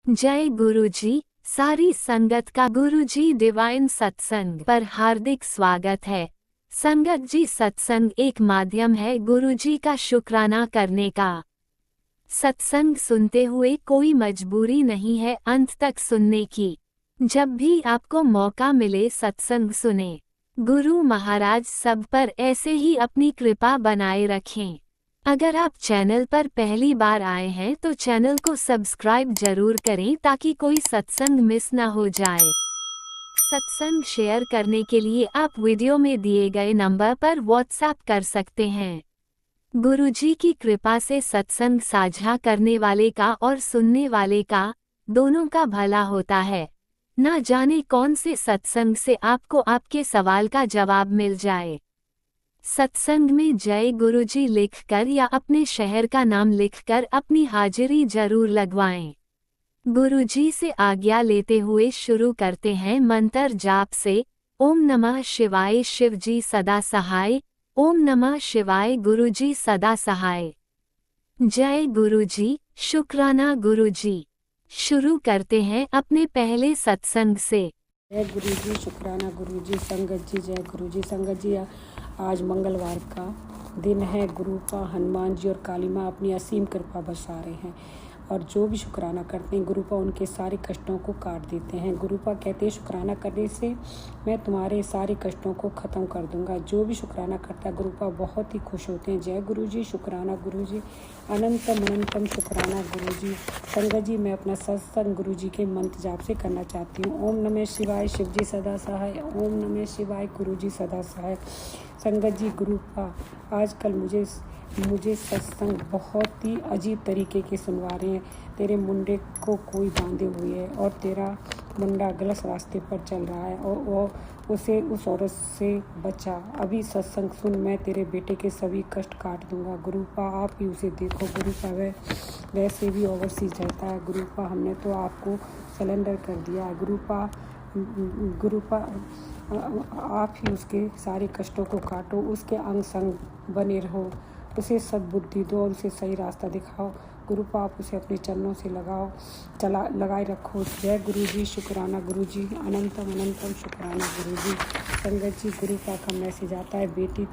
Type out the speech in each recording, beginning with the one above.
जय गुरुजी। सारी संगत का गुरुजी डिवाइन सत्संग पर हार्दिक स्वागत है। संगत जी, सत्संग एक माध्यम है गुरुजी का शुक्राना करने का। सत्संग सुनते हुए कोई मजबूरी नहीं है अंत तक सुनने की। जब भी आपको मौका मिले सत्संग सुने। गुरु महाराज सब पर ऐसे ही अपनी कृपा बनाए रखें। अगर आप चैनल पर पहली बार आए हैं तो चैनल को सब्सक्राइब जरूर करें ताकि कोई सत्संग मिस ना हो जाए। सत्संग शेयर करने के लिए आप वीडियो में दिए गए नंबर पर व्हाट्सएप कर सकते हैं। गुरुजी की कृपा से सत्संग साझा करने वाले का और सुनने वाले का दोनों का भला होता है। ना जाने कौन से सत्संग से आपको आपके सवाल का जवाब मिल जाए। सत्संग में जय गुरुजी लिखकर या अपने शहर का नाम लिखकर अपनी हाजिरी जरूर लगवाएं। गुरुजी से आज्ञा लेते हुए शुरू करते हैं मंत्र जाप से। ओम नमः शिवाय शिवजी सदा सहाय। ओम नमः शिवाय गुरुजी सदा सहाय। जय गुरुजी, शुक्राना गुरुजी। शुरू करते हैं अपने पहले सत्संग से। जय गुरुजी, शुक्राना गुरुजी। संगत जी, जय गुरुजी। संगत जी, आज मंगलवार का दिन है। गुरुपा हनुमान जी और काली माँ अपनी असीम कृपा बरसा रहे हैं और जो भी शुक्राना करते हैं गुरुपा उनके सारे कष्टों को काट देते हैं। गुरुपा कहते हैं शुक्राना करने से मैं तुम्हारे सारे कष्टों को ख़त्म कर दूंगा। जो भी शुक्राना करता है गुरुपा बहुत ही खुश होते हैं। जय गुरुजी, शुक्राना गुरुजी। अनंतम अनंतम शुक्राना गुरुजी। संगत जी, मैं अपना सत्संग गुरुजी के मंत्र जाप से करना चाहती हूँ। ओम नमः शिवाय शिवजी सदा सहाय। ओम नमः शिवाय गुरुजी सदा सहाय। संगत जी, गुरुपा आजकल मुझे सत्संग बहुत ही अजीब तरीके के सुनवा रहे हैं। तेरे मुंडे को कोई बांधे हुए है और तेरा मुंडा गलत रास्ते पर चल रहा है और उसे उस औरत से बचा। अभी सत्संग सुन, मैं तेरे बेटे के सभी कष्ट काट दूंगा। गुरुपा आप ही उसे देखो। गुरुपा वैसे भी ओवरसीज रहता है। गुरुपा हमने तो आपको सरेंडर कर दिया है। गुरुपा आप ही उसके सारे कष्टों को काटो, उसके अंग संग बने रहो, उसे सद्बुद्धि दो और उसे सही रास्ता दिखाओ। गुरुपा आप उसे अपने चरणों से लगाए रखो। जय गुरुजी, शुक्राना गुरुजी। अनंतम अनंतम शुक्राना गुरुजी। संगत जी, गुरुपा का मैसेज आता है, बेटी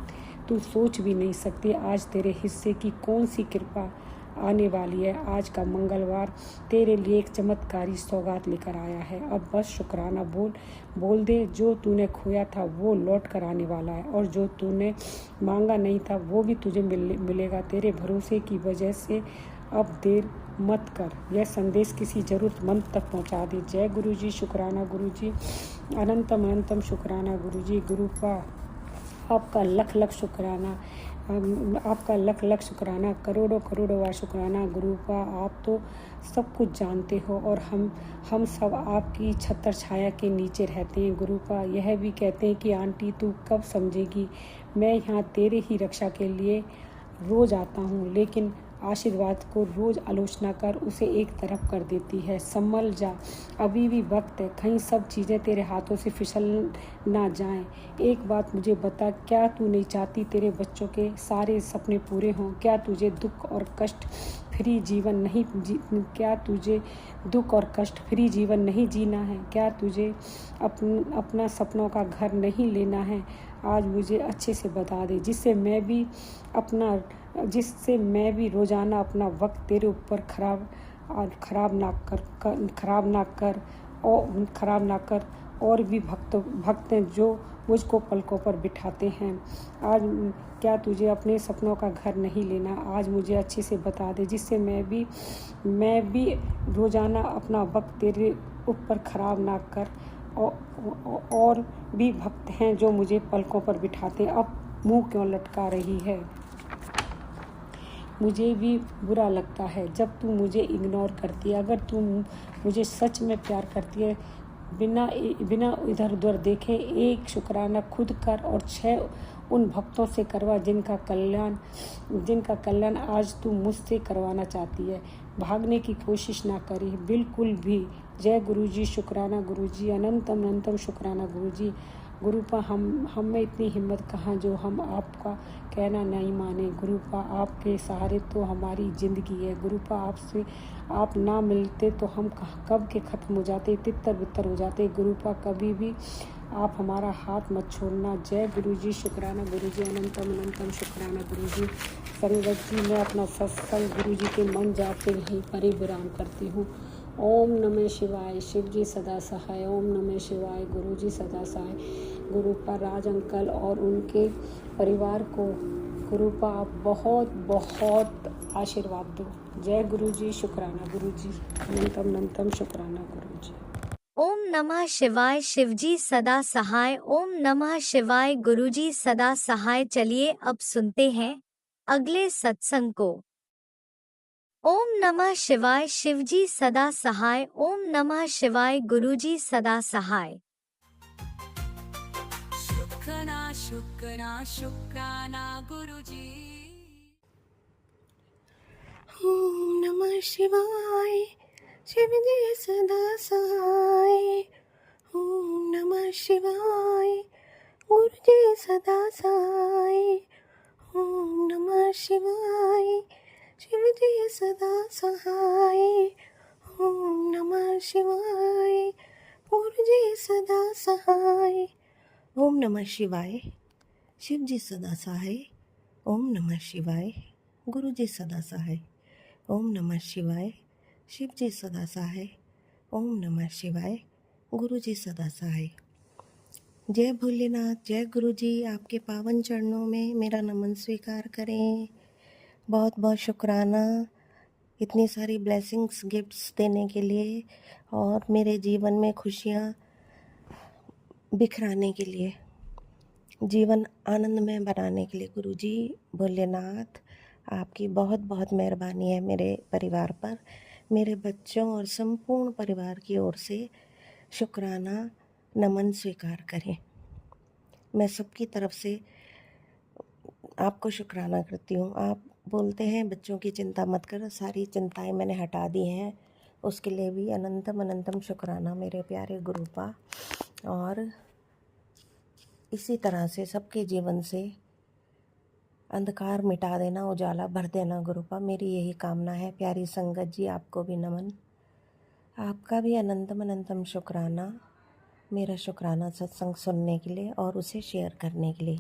तू सोच भी नहीं सकती आज तेरे हिस्से की कौन सी कृपा आने वाली है। आज का मंगलवार तेरे लिए एक चमत्कारी सौगात लेकर आया है। अब बस शुक्राना बोल दे। जो तूने खोया था वो लौट कर आने वाला है और जो तूने मांगा नहीं था वो भी तुझे मिलेगा। तेरे भरोसे की वजह से अब देर मत कर। यह संदेश किसी जरूरतमंद तक पहुंचा दे। जय गुरुजी, शुक्राना गुरुजी। अनंतम अनंतम शुक्राना गुरुजी। गुरुपा आपका लख लख शुक्राना, आपका लख लख शुक्राना, करोड़ों करोड़ों बार शुक्राना। गुरुपा आप तो सब कुछ जानते हो और हम सब आपकी छत्र छाया के नीचे रहते हैं। गुरुपा यह भी कहते हैं कि आंटी तू कब समझेगी, मैं यहाँ तेरे ही रक्षा के लिए रोज़ आता हूँ, लेकिन आशीर्वाद को रोज़ आलोचना कर उसे एक तरफ कर देती है। संभल जा, अभी भी वक्त है, कहीं सब चीज़ें तेरे हाथों से फिसल ना जाएं। एक बात मुझे बता, क्या तू नहीं चाहती तेरे बच्चों के सारे सपने पूरे हों? क्या तुझे दुख और कष्ट फ्री जीवन नहीं जीना है? क्या तुझे अपना सपनों का घर नहीं लेना है? आज मुझे अच्छे से बता दे, जिससे मैं भी रोज़ाना अपना वक्त तेरे ऊपर खराब ना कर और भी भक्त हैं जो मुझको पलकों पर बिठाते हैं। आज क्या तुझे अपने सपनों का घर नहीं लेना? आज मुझे अच्छे से बता दे, जिससे मैं भी रोज़ाना अपना वक्त तेरे ऊपर खराब ना कर और भी भक्त हैं जो मुझे पलकों पर बिठाते हैं। अब मुंह क्यों लटका रही है? मुझे भी बुरा लगता है जब तू मुझे इग्नोर करती है। अगर तू मुझे सच में प्यार करती है, बिना इधर उधर देखे एक शुक्राना खुद कर और 6 उन भक्तों से करवा जिनका कल्याण आज तू मुझसे करवाना चाहती है। भागने की कोशिश ना करी बिल्कुल भी। जय गुरुजी, शुक्राना गुरुजी। अनंतम अनंतम शुक्राना गुरुजी। गुरुपा हम में इतनी हिम्मत कहाँ जो हम आपका कहना नहीं माने। गुरुपा आपके सहारे तो हमारी ज़िंदगी है। गुरुपा आपसे आप ना मिलते तो हम कब के ख़त्म हो जाते, तितर बितर हो जाते। गुरुपा कभी भी आप हमारा हाथ मत छोड़ना। जय गुरुजी, शुक्राना गुरुजी, अनंतम अनंतम शुक्राना गुरुजी। संगत जी, मैं अपना सत्संग गुरुजी के मन जाते ही परिविराम करती हूँ। ओम नमः शिवाय, शिव जी सदा सहाय। ओम नमः शिवाय, गुरुजी सदा सहाय। गुरुपा राज अंकल और उनके परिवार को गुरुपा आप बहुत बहुत आशीर्वाद दो। जय गुरुजी, शुक्राना गुरुजी, अनंतम अनंतम शुक्राना गुरुजी। ओम नमः शिवाय, शिवजी सदा सहाय। ओम नमः शिवाय, गुरुजी सदा सहाय। चलिए अब सुनते हैं अगले सत्संग को। ओम नमः शिवाय, शिवजी सदा सहाय। ओम नमः शिवाय, गुरुजी सदा सहाय। शुक्राना शुक्राना शुक्राना गुरुजी। ओम नमः शिवाय, शिव जी सदा सहाय। ओम नमः शिवाय, गुरु जी सदा सहाय। ओम नमः शिवाय, शिव जी सदा सहाय। ओम नमः शिवाय, गुरु जी सदा सहाय। ओम नमः शिवाय, शिव जी सदा सहाय। ओम नमः शिवाय, गुरु जी सदा सहाय। ओम नमः शिवाय, शिव जी सदा सहाय। ओम नमः शिवाय, गुरु जी सदा सहाय। जय भोलेनाथ, जय गुरु जी। आपके पावन चरणों में मेरा नमन स्वीकार करें। बहुत बहुत शुक्राना इतनी सारी ब्लेसिंग्स गिफ्ट्स देने के लिए और मेरे जीवन में खुशियाँ बिखराने के लिए, जीवन आनंदमय बनाने के लिए। गुरु जी भोलेनाथ, आपकी बहुत बहुत मेहरबानी है मेरे परिवार पर, मेरे बच्चों और संपूर्ण परिवार की ओर से शुक्राना नमन स्वीकार करें। मैं सबकी तरफ से आपको शुक्राना करती हूँ। आप बोलते हैं बच्चों की चिंता मत कर, सारी चिंताएं मैंने हटा दी हैं, उसके लिए भी अनंतम अनंतम शुक्राना मेरे प्यारे गुरुपा। और इसी तरह से सबके जीवन से अंधकार मिटा देना, उजाला भर देना गुरुपा, मेरी यही कामना है। प्यारी संगत जी, आपको भी नमन, आपका भी अनंतम अनंतम शुक्राना मेरा शुक्राना सत्संग सुनने के लिए और उसे शेयर करने के लिए।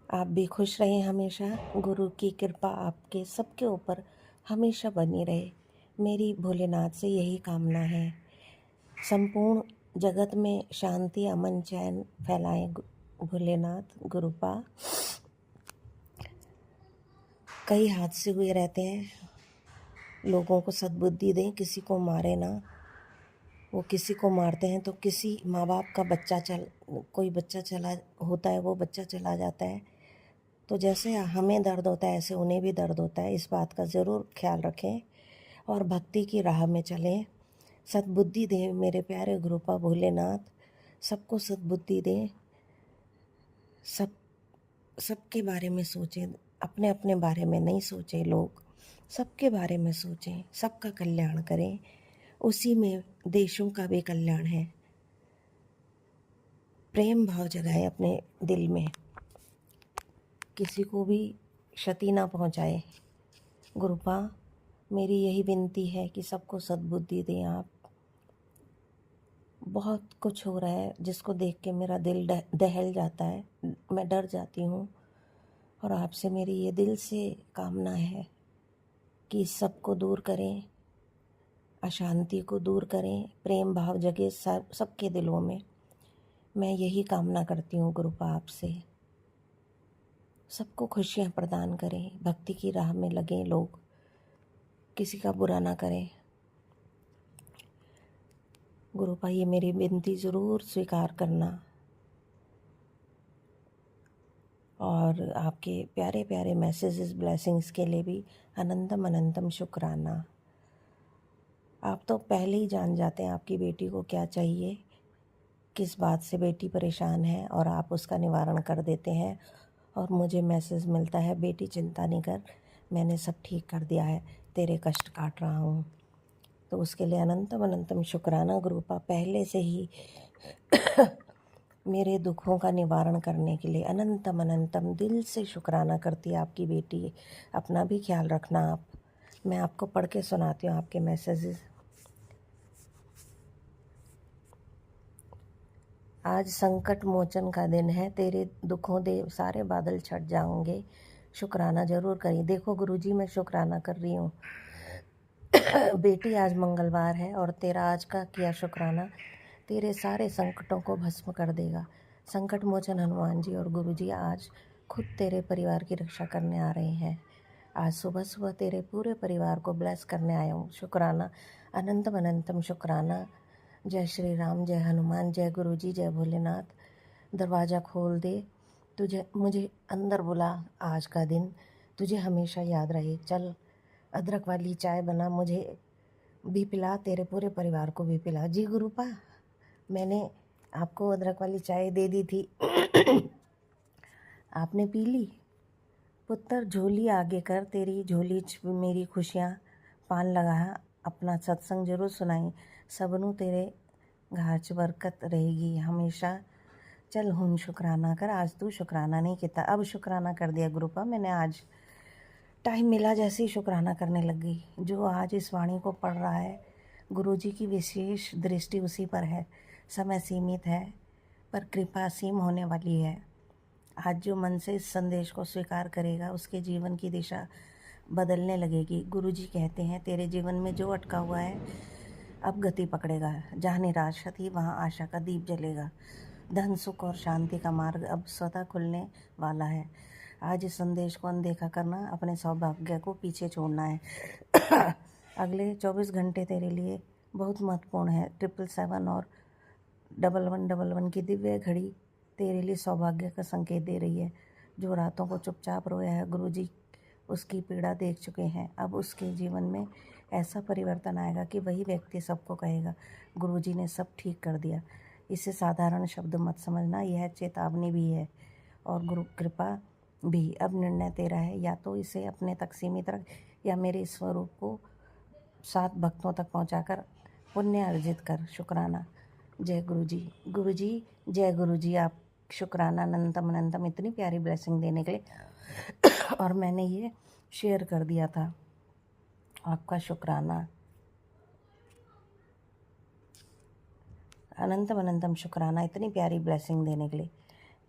आप भी खुश रहें हमेशा, गुरु की कृपा आपके सबके ऊपर हमेशा बनी रहे, मेरी भोलेनाथ से यही कामना है। संपूर्ण जगत में शांति, अमन, चैन फैलाएं भोलेनाथ गुरुपा। कई हादसे हुए रहते हैं, लोगों को सद्बुद्धि दें, किसी को मारे ना। वो किसी को मारते हैं तो किसी माँ बाप का बच्चा कोई बच्चा चला होता है, वो बच्चा चला जाता है, तो जैसे हमें दर्द होता है ऐसे उन्हें भी दर्द होता है। इस बात का ज़रूर ख्याल रखें और भक्ति की राह में चलें। सद्बुद्धि दें मेरे प्यारे गुरुपा भोलेनाथ, सबको सद्बुद्धि दें। सबके बारे में सोचें, अपने अपने बारे में नहीं सोचें, लोग सबके बारे में सोचें, सबका कल्याण करें, उसी में देशों का भी कल्याण है। प्रेम भाव जगाएं अपने दिल में, किसी को भी क्षति ना पहुंचाए। गुरुपा मेरी यही विनती है कि सबको सद्बुद्धि दें आप। बहुत कुछ हो रहा है जिसको देख के मेरा दिल दहल जाता है, मैं डर जाती हूँ। और आपसे मेरी ये दिल से कामना है कि इस सब को दूर करें, अशांति को दूर करें, प्रेम भाव जगे सबके दिलों में। मैं यही कामना करती हूँ गुरुपा आपसे। सबको खुशियाँ प्रदान करें, भक्ति की राह में लगें लोग, किसी का बुरा ना करें। गुरुपा ये मेरी विनती ज़रूर स्वीकार करना। और आपके प्यारे प्यारे मैसेजेस, ब्लेसिंग्स के लिए भी अनंतम अनंतम शुक्राना। आप तो पहले ही जान जाते हैं आपकी बेटी को क्या चाहिए, किस बात से बेटी परेशान है, और आप उसका निवारण कर देते हैं। और मुझे मैसेज मिलता है, बेटी चिंता नहीं कर, मैंने सब ठीक कर दिया है, तेरे कष्ट काट रहा हूँ। तो उसके लिए अनंतम अनंतम शुक्राना गुरुपा। पहले से ही मेरे दुखों का निवारण करने के लिए अनंतम अनंतम दिल से शुक्राना करती है आपकी बेटी। अपना भी ख्याल रखना आप। मैं आपको पढ़ के सुनाती हूँ आपके मैसेजेस। आज संकट मोचन का दिन है, तेरे दुखों दे सारे बादल छट जाएंगे। शुक्राना ज़रूर करिए। देखो गुरुजी, मैं शुक्राना कर रही हूँ बेटी। आज मंगलवार है और तेरा आज का किया शुक्राना तेरे सारे संकटों को भस्म कर देगा। संकट मोचन हनुमान जी और गुरुजी आज खुद तेरे परिवार की रक्षा करने आ रहे हैं। आज सुबह सुबह तेरे पूरे परिवार को ब्लेस करने आया हूँ। शुक्राना, अनंतम अनंतम शुक्राना। जय श्री राम, जय हनुमान, जय गुरुजी, जय भोलेनाथ। दरवाज़ा खोल दे, तुझे मुझे अंदर बुला। आज का दिन तुझे हमेशा याद रहे। चल अदरक वाली चाय बना, मुझे भी पिला, तेरे पूरे परिवार को भी पिला। जी गुरुपा, मैंने आपको अदरक वाली चाय दे दी थी आपने पी ली? पुत्र झोली आगे कर, तेरी झोली च मेरी खुशियाँ पान लगा। अपना सत्संग जरूर सुनाई, सबनू तेरे घर च बरकत रहेगी हमेशा। चल हुन शुक्राना कर। आज तू शुक्राना नहीं किया, अब शुक्राना कर दिया गुरुपा मैंने। आज टाइम मिला जैसे ही शुक्राना करने लग गई। जो आज इस वाणी को पढ़ रहा है, गुरुजी की विशेष दृष्टि उसी पर है। समय सीमित है पर कृपा असीम होने वाली है। आज जो मन से इस संदेश को स्वीकार करेगा, उसके जीवन की दिशा बदलने लगेगी। गुरुजी कहते हैं तेरे जीवन में जो अटका हुआ है अब गति पकड़ेगा। जहाँ निराशा थी वहाँ आशा का दीप जलेगा। धन सुख और शांति का मार्ग अब स्वतः खुलने वाला है। आज इस संदेश को अनदेखा करना, अपने सौभाग्य को पीछे छोड़ना है अगले 24 घंटे तेरे लिए बहुत महत्वपूर्ण है। 777 और 1111 की दिव्य घड़ी तेरे लिए सौभाग्य का संकेत दे रही है। जो रातों को चुपचाप रोया है, गुरुजी उसकी पीड़ा देख चुके हैं। अब उसके जीवन में ऐसा परिवर्तन आएगा कि वही व्यक्ति सबको कहेगा गुरुजी ने सब ठीक कर दिया। इसे साधारण शब्द मत समझना, यह चेतावनी भी है और गुरु कृपा भी। अब निर्णय तेरा है, या तो इसे अपने तक सीमित रख या मेरे स्वरूप को 7 भक्तों तक पहुंचाकर पुण्य अर्जित कर। शुक्राना। जय गुरुजी। गुरुजी, जय गुरुजी। आप शुक्राना अनंतम अनंतम, इतनी प्यारी ब्लेसिंग देने के लिए और मैंने ये शेयर कर दिया था। आपका शुक्राना, अनंतम अनंतम शुक्राना इतनी प्यारी ब्लेसिंग देने के लिए।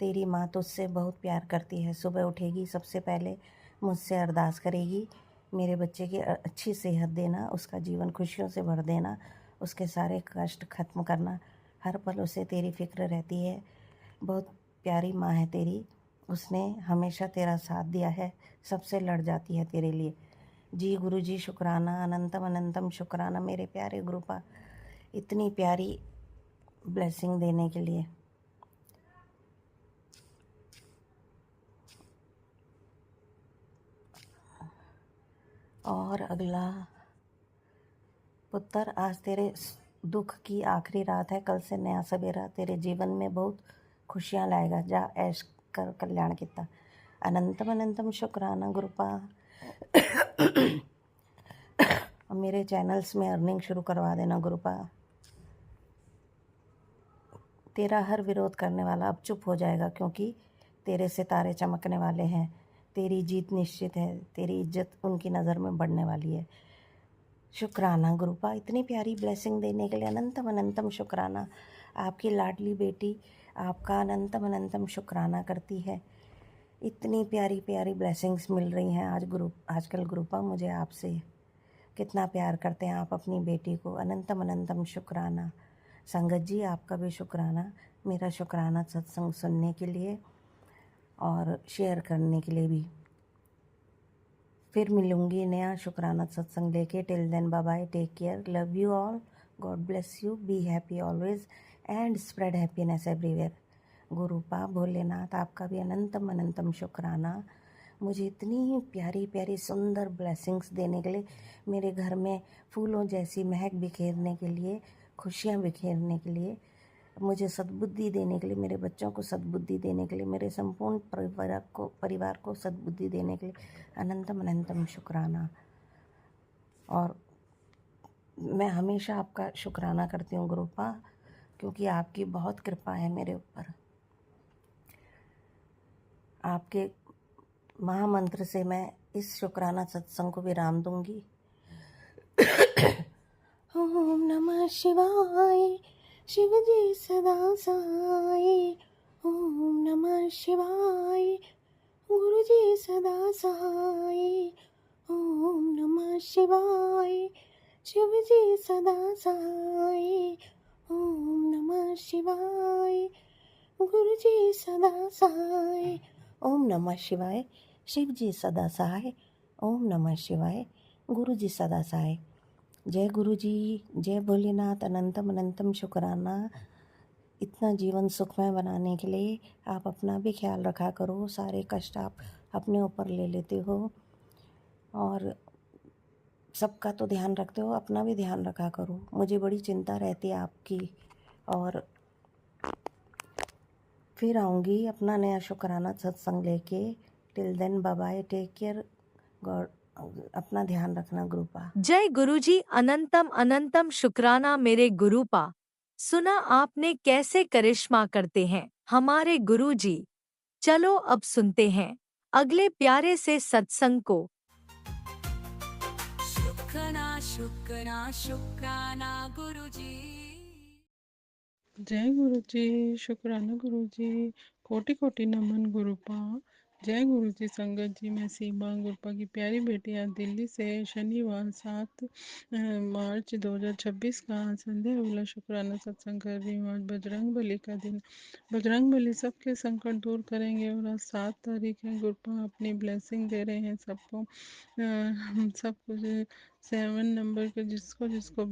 तेरी माँ तुझसे बहुत प्यार करती है। सुबह उठेगी सबसे पहले मुझसे अरदास करेगी, मेरे बच्चे की अच्छी सेहत देना, उसका जीवन खुशियों से भर देना, उसके सारे कष्ट खत्म करना। हर पल उसे तेरी फिक्र रहती है। बहुत प्यारी माँ है तेरी, उसने हमेशा तेरा साथ दिया है, सबसे लड़ जाती है तेरे लिए। जी गुरुजी शुक्राना, अनंतम अनंतम शुक्राना मेरे प्यारे गुरुपा, इतनी प्यारी ब्लेसिंग देने के लिए। और अगला, पुत्र आज तेरे दुख की आखिरी रात है, कल से नया सवेरा तेरे जीवन में बहुत खुशियाँ लाएगा। जा ऐश कर कल्याण किता। अनंतम अनंतम शुक्राना गुरुपा मेरे चैनल्स में अर्निंग शुरू करवा देना गुरुपा। तेरा हर विरोध करने वाला अब चुप हो जाएगा, क्योंकि तेरे सितारे चमकने वाले हैं। तेरी जीत निश्चित है, तेरी इज्जत उनकी नज़र में बढ़ने वाली है। शुक्राना गुरुपा, इतनी प्यारी ब्लेसिंग देने के लिए अनंतम अनंतम शुक्राना। आपकी लाडली बेटी आपका अनंतम अनंतम शुक्राना करती है। इतनी प्यारी प्यारी ब्लेसिंग्स मिल रही हैं आजकल गुरुपा मुझे आपसे। कितना प्यार करते हैं आप अपनी बेटी को। अनंतम अनंतम शुक्राना। संगत जी, आपका भी शुक्राना। मेरा शुक्राना सत्संग सुनने के लिए और शेयर करने के लिए भी। फिर मिलूँगी नया शुक्राना सत्संग लेके। Till then bye bye, take care, love you all, God bless you, be happy always and spread happiness everywhere. गुरुपा भोलेनाथ, आपका भी अनंतम अनंतम शुक्राना मुझे इतनी प्यारी प्यारी सुंदर ब्लेसिंग्स देने के लिए, मेरे घर में फूलों जैसी महक बिखेरने के लिए, खुशियाँ बिखेरने के लिए, मुझे सद्बुद्धि देने के लिए, मेरे बच्चों को सद्बुद्धि देने के लिए, मेरे संपूर्ण परिवार को सद्बुद्धि देने के लिए अनंतम अनंतम शुक्राना। और मैं हमेशा आपका शुक्राना करती हूँ गुरुपा, क्योंकि आपकी बहुत कृपा है मेरे ऊपर। आपके महामंत्र से मैं इस शुक्राना सत्संग को विराम दूंगी। ओम नमः शिवाय, शिव जी सदा साई। ओम नमः शिवाय, गुरु जी सदा साई। ओम नमः शिवाय, शिव जी सदा साई। ओम नमः शिवाय, गुरु जी सदा सहाय। ओम नमः शिवाय, शिव जी सदा सहाय। ओम नमः शिवाय, गुरु जी सदा सहाय। जय गुरु जी, जय भोलेनाथ। अनंतम अनंतम शुक्राना इतना जीवन सुखमय बनाने के लिए। आप अपना भी ख्याल रखा करो, सारे कष्ट आप अपने ऊपर ले लेते हो और सबका तो ध्यान रखते हो, अपना भी ध्यान रखा करो। मुझे बड़ी चिंता रहती है आपकी। और फिर आऊँगी अपना नया शुक्राना सत्संग लेके। Till then bye bye, take care, God. अपना ध्यान रखना गुरुपा। जय गुरुजी। अनंतम अनंतम शुक्राना मेरे गुरुपा। सुना आपने कैसे करिश्मा करते हैं हमारे गुरुजी। चलो अब सुनते हैं अगले प्यारे से सत्संग को। शुक्राना शुक्राना शुक्राना गुरुजी। जय गुरु जी, शुक्राना गुरु जी, कोटि कोटि नमन गुरुपा। जय गुरु जी संगत जी, मैं सीमा गुरुपा की प्यारी बेटी आज दिल्ली से शनिवार 7 मार्च 2026 का संध्या वेला शुक्राना सत्संग कर रही हूँ। आज बजरंग बली का दिन। बजरंग बली सबके संकट दूर करेंगे और आज 7 तारीख है। गुरुपा अपनी ब्लेसिंग दे रहे हैं सबको। हम सब कुछ 7 नंबर के जिसको जिसको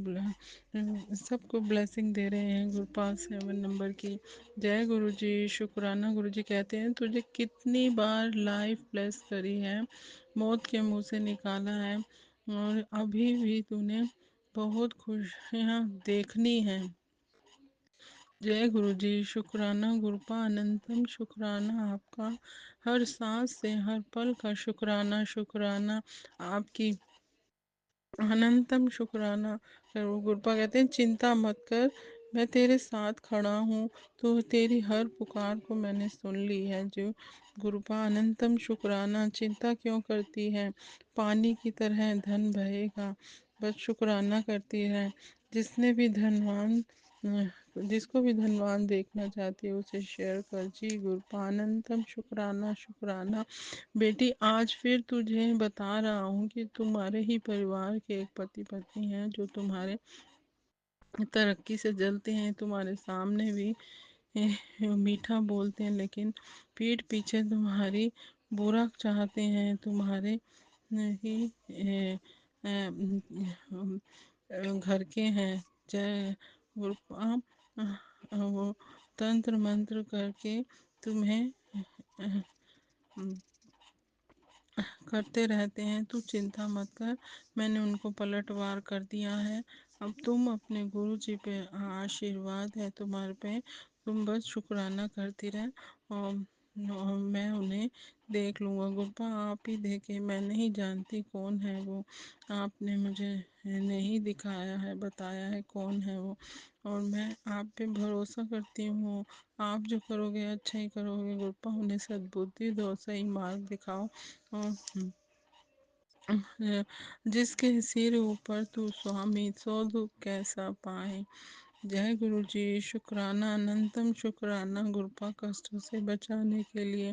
सबको ब्लेसिंग दे रहे हैं गुरुपाल 7 नंबर की। जय गुरु जी, शुक्राना गुरु जी कहते हैं तुझे कितनी बार लाइफ ब्लेस करी है, मौत के मुंह से निकाला है और अभी भी तूने बहुत खुशियाँ देखनी है। जय गुरु जी, शुक्राना गुरुपा। अनंतम शुक्राना आपका, हर सांस से हर पल का शुक्राना। शुक्राना आपकी अनंतम शुक्राना करो। गुरुपा कहते हैं चिंता मत कर, मैं तेरे साथ खड़ा हूँ। तो तेरी हर पुकार को मैंने सुन ली है। जो गुरुपा अनंतम शुक्राना। चिंता क्यों करती है, पानी की तरह धन बहेगा, बस शुक्राना करती है। जिसने भी धनवान जिसको भी धनवान देखना चाहती है उसे शेयर कर। जी गुरुपा अनंतम शुक्राना। शुक्राना बेटी, आज फिर तुझे बता रहा हूँ कि तुम्हारे ही परिवार के एक पति पत्नी हैं जो तुम्हारे तरक्की से जलते हैं। तुम्हारे सामने भी मीठा बोलते हैं लेकिन पीठ पीछे तुम्हारी बुरा चाहते हैं। तुम्हारे ही घर के हैं। जय गुरुपा। वो तंत्र मंत्र करके तुम्हें करते रहते हैं। तू चिंता मत कर, मैंने उनको पलटवार कर दिया है। अब तुम अपने गुरु जी पे आशीर्वाद है तुम्हारे पे, तुम बस शुक्राना करती रहे और मैं उन्हें देख लूँगा। गुरुपा आप ही देखे, मैं नहीं जानती कौन है वो। आपने मुझे नहीं दिखाया है, बताया है कौन है वो, और मैं आप पे भरोसा करती हूँ। आप जो करोगे अच्छा ही करोगे। गुरुपा उन्हें सद्बुद्धि दो, सही मार्ग दिखाओ और जिसके सिर ऊपर तू स्वामी, सो दुख कैसा पाए। जय गुरु जी, शुक्राना अनंतम शुक्राना गुरुपा कष्टों से बचाने के लिए,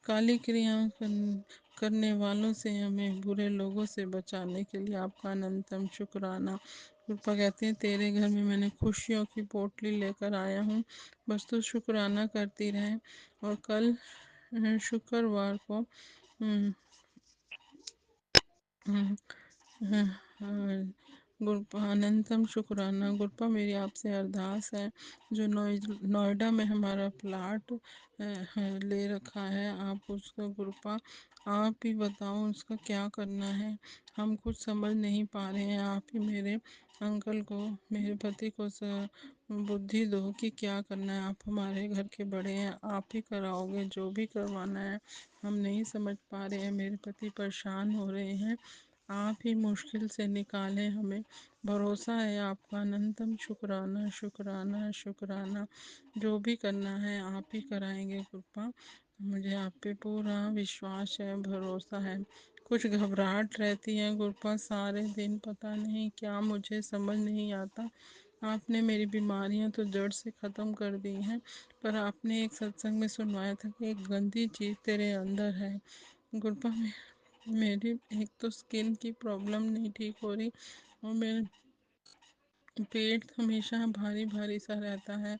काली क्रियाओं करने वालों से, हमें बुरे लोगों से बचाने के लिए आपका अनंतम शुक्राना। गुरुपा कहते हैं तेरे घर में मैंने खुशियों की पोटली लेकर आया हूँ, बस तू शुक्राना करती रहे। और कल शुक्रवार को गुरुपा अनंतम शुक्राना। गुरुपा मेरी आपसे अरदास है, जो नोएडा में हमारा प्लाट ले रखा है, आप उसका गुरुपा आप ही बताओ उसका क्या करना है। हम कुछ समझ नहीं पा रहे हैं। आप ही मेरे अंकल को, मेरे पति को बुद्धि दो कि क्या करना है। आप हमारे घर के बड़े हैं, आप ही कराओगे जो भी करवाना है। हम नहीं समझ पा रहे हैं, मेरे पति परेशान हो रहे हैं। आप ही मुश्किल से निकालें, हमें भरोसा है आपका। अनंतम शुक्राना शुक्राना शुक्राना। जो भी करना है आप ही कराएंगे। कृपा मुझे आप पे पूरा विश्वास है, भरोसा है। कुछ घबराहट रहती है गुरपा सारे दिन, पता नहीं क्या, मुझे समझ नहीं आता। आपने मेरी बीमारियां तो जड़ से ख़त्म कर दी हैं, पर आपने एक सत्संग में सुनवाया था कि एक गंदी चीज़ तेरे अंदर है। गुरपा मेरी एक तो स्किन की प्रॉब्लम नहीं ठीक हो रही, और मेरे पेट हमेशा भारी भारी सा रहता है।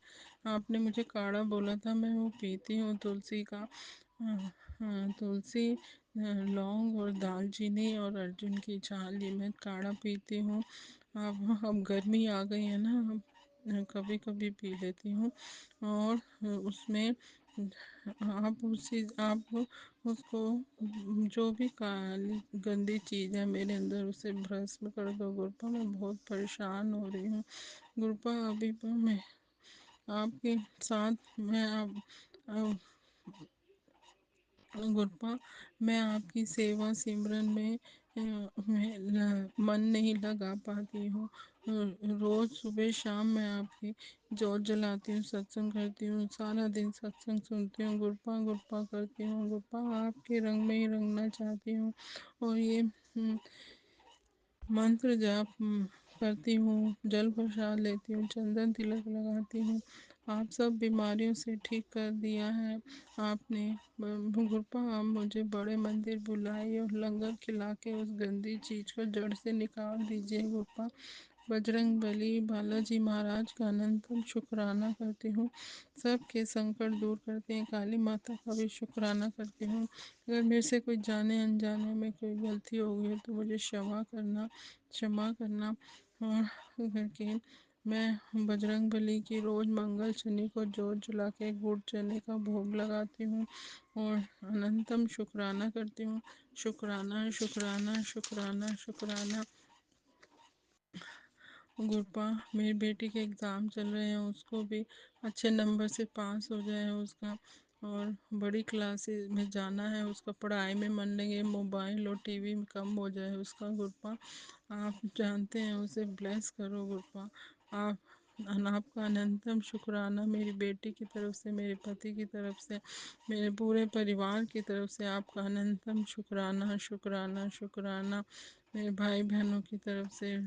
आपने मुझे काढ़ा बोला था, मैं वो पीती हूँ तुलसी का। तुलसी, लौंग और दालचीनी और अर्जुन की छाल, ये मैं काढ़ा पीती हूँ। अब गर्मी आ गई है ना, अब कभी कभी पी लेती हूँ। और उसमें आप उसको, जो भी काली गंदी चीज़ है मेरे अंदर, उसे भस्म कर दो गुरपा। मैं बहुत परेशान हो रही हूँ गुरपा। अभी पर मैं आपके साथ, मैं अब गुरपा, मैं आपकी सेवा सिमरन में मन नहीं लगा पाती हूँ। रोज़ सुबह शाम मैं आपकी जोत जलाती हूँ, सत्संग करती हूँ, सारा दिन सत्संग सुनती हूँ, गुरपा गुरपा करती हूँ गुरपा। आपके रंग में ही रंगना चाहती हूँ। और ये मंत्र जाप करती हूँ, जल प्रसाद लेती हूँ, चंदन तिलक लगाती हूँ। आप सब बीमारियों से ठीक कर दिया है आपने। गुरपा आप मुझे बड़े मंदिर बुलाइए और लंगर खिला के उस गंदी चीज़ को जड़ से निकाल दीजिए गुरपा। बजरंग बली, बालाजी महाराज का अनंतम शुक्राना करती हूँ। सबके संकट दूर करते हैं, काली माता का भी शुक्राना करती हूँ। अगर मेरे से कोई जाने अनजाने में कोई गलती हो गई तो मुझे क्षमा करना। और करके मैं बजरंग बली की रोज़ मंगल शनि को जोत जला के गुड़ चने का भोग लगाती हूँ और अनंतम शुक्राना करती हूँ। शुक्राना शुक्राना शुक्राना शुक्राना। गुरपा, मेरी बेटी के एग्ज़ाम चल रहे हैं, उसको भी अच्छे नंबर से पास हो जाए उसका, और बड़ी क्लासेस में जाना है उसका, पढ़ाई में मन लगे, मोबाइल और टीवी में कम हो जाए उसका गुरपा। आप जानते हैं, उसे ब्लेस करो गुरपा। आप आपका अनंतम शुक्राना मेरी बेटी की तरफ से, मेरे पति की तरफ से, मेरे पूरे परिवार की तरफ से आपका अनंतम शुक्राना शुक्राना शुक्राना। मेरे भाई बहनों की तरफ से